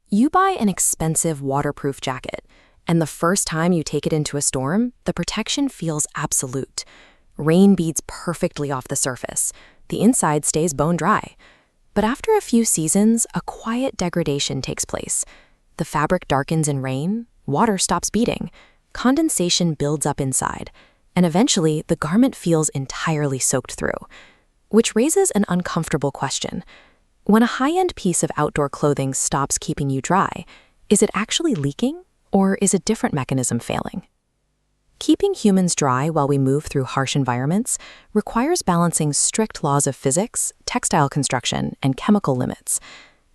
You buy an expensive waterproof jacket, and the first time you take it into a storm, the protection feels absolute. Rain beads perfectly off the surface. The inside stays bone dry. But after a few seasons, a quiet degradation takes place. The fabric darkens in rain, water stops beading, condensation builds up inside, and eventually the garment feels entirely soaked through. Which raises an uncomfortable question. When a high-end piece of outdoor clothing stops keeping you dry, is it actually leaking, or is a different mechanism failing? Keeping humans dry while we move through harsh environments requires balancing strict laws of physics, textile construction, and chemical limits.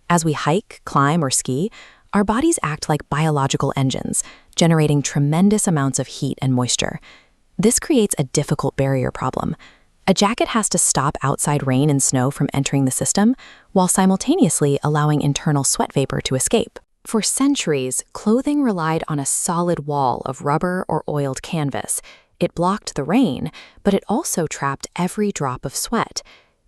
As we hike, climb, or ski, our bodies act like biological engines, generating tremendous amounts of heat and moisture. This creates a difficult barrier problem. A jacket has to stop outside rain and snow from entering the system, while simultaneously allowing internal sweat vapor to escape. For centuries, clothing relied on a solid wall of rubber or oiled canvas. It blocked the rain, but it also trapped every drop of sweat.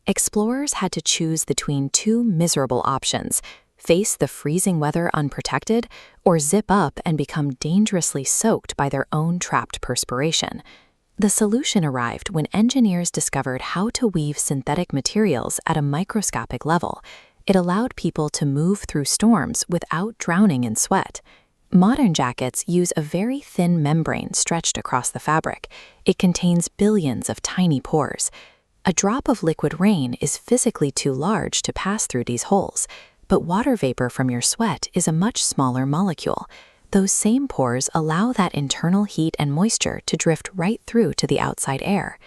Explorers had to choose between two miserable options: face the freezing weather unprotected, or zip up and become dangerously soaked by their own trapped perspiration. The solution arrived when engineers discovered how to weave synthetic materials at a microscopic level. It allowed people to move through storms without drowning in sweat. Modern jackets use a very thin membrane stretched across the fabric. It contains billions of tiny pores. A drop of liquid rain is physically too large to pass through these holes, but water vapor from your sweat is a much smaller molecule. Those same pores allow that internal heat and moisture to drift right through to the outside air.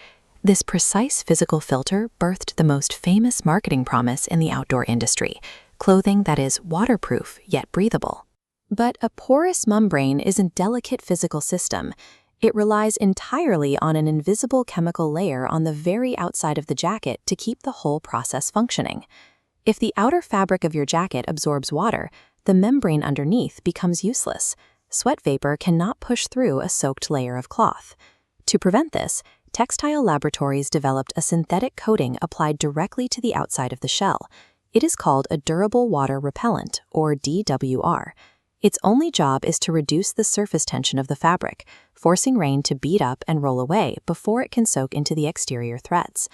This precise physical filter birthed the most famous marketing promise in the outdoor industry: clothing that is waterproof yet breathable. But a porous membrane is a delicate physical system. It relies entirely on an invisible chemical layer on the very outside of the jacket to keep the whole process functioning. If the outer fabric of your jacket absorbs water, the membrane underneath becomes useless. Sweat vapor cannot push through a soaked layer of cloth. To prevent this, textile laboratories developed a synthetic coating applied directly to the outside of the shell. It is called a durable water repellent, or DWR. Its only job is to reduce the surface tension of the fabric, forcing rain to bead up and roll away before it can soak into the exterior threads.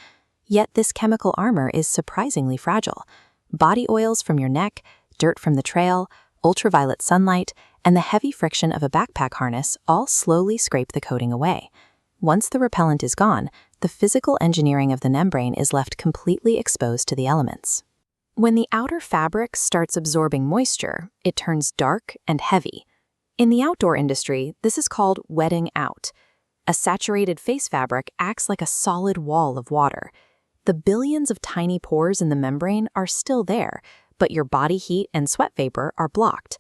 Yet this chemical armor is surprisingly fragile. Body oils from your neck, dirt from the trail, ultraviolet sunlight, and the heavy friction of a backpack harness all slowly scrape the coating away. Once the repellent is gone, the physical engineering of the membrane is left completely exposed to the elements. When the outer fabric starts absorbing moisture, it turns dark and heavy. In the outdoor industry, this is called wetting out. A saturated face fabric acts like a solid wall of water. The billions of tiny pores in the membrane are still there, but your body heat and sweat vapor are blocked.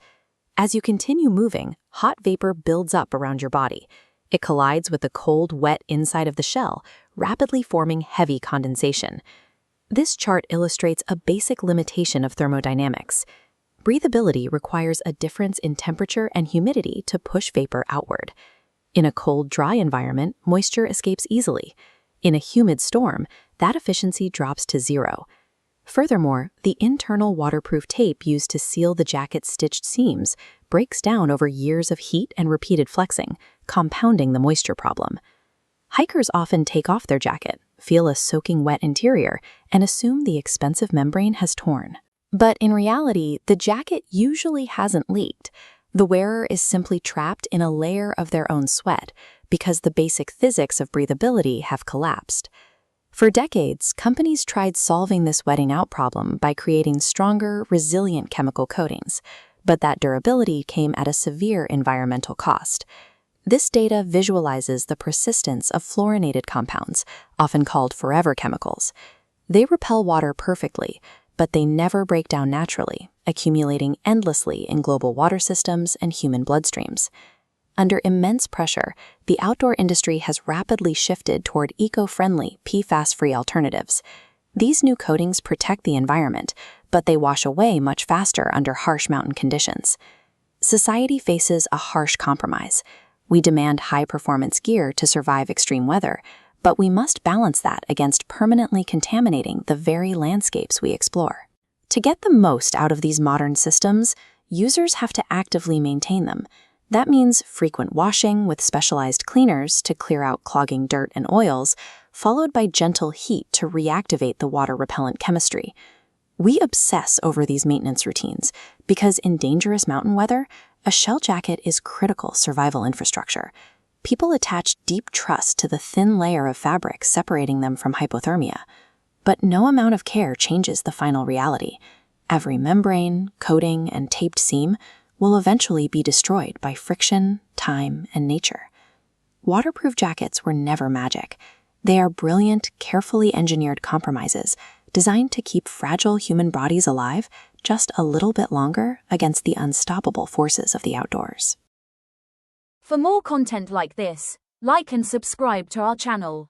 As you continue moving, hot vapor builds up around your body. It collides with the cold, wet inside of the shell, rapidly forming heavy condensation. This chart illustrates a basic limitation of thermodynamics. Breathability requires a difference in temperature and humidity to push vapor outward. In a cold, dry environment, moisture escapes easily. In a humid storm, that efficiency drops to zero. Furthermore, the internal waterproof tape used to seal the jacket's stitched seams breaks down over years of heat and repeated flexing, compounding the moisture problem. Hikers often take off their jacket, feel a soaking wet interior, and assume the expensive membrane has torn. But in reality, the jacket usually hasn't leaked. The wearer is simply trapped in a layer of their own sweat because the basic physics of breathability have collapsed. For decades, companies tried solving this wetting out problem by creating stronger, resilient chemical coatings, but that durability came at a severe environmental cost. This data visualizes the persistence of fluorinated compounds, often called forever chemicals. They repel water perfectly, but they never break down naturally, accumulating endlessly in global water systems and human bloodstreams. Under immense pressure, the outdoor industry has rapidly shifted toward eco-friendly, PFAS-free alternatives. These new coatings protect the environment, but they wash away much faster under harsh mountain conditions. Society faces a harsh compromise. We demand high-performance gear to survive extreme weather, but we must balance that against permanently contaminating the very landscapes we explore. To get the most out of these modern systems, users have to actively maintain them. That means frequent washing with specialized cleaners to clear out clogging dirt and oils, followed by gentle heat to reactivate the water-repellent chemistry. We obsess over these maintenance routines because in dangerous mountain weather, a shell jacket is critical survival infrastructure. People attach deep trust to the thin layer of fabric separating them from hypothermia. But no amount of care changes the final reality. Every membrane, coating, and taped seam will eventually be destroyed by friction, time, and nature. Waterproof jackets were never magic. They are brilliant, carefully engineered compromises designed to keep fragile human bodies alive just a little bit longer against the unstoppable forces of the outdoors. For more content like this, like and subscribe to our channel.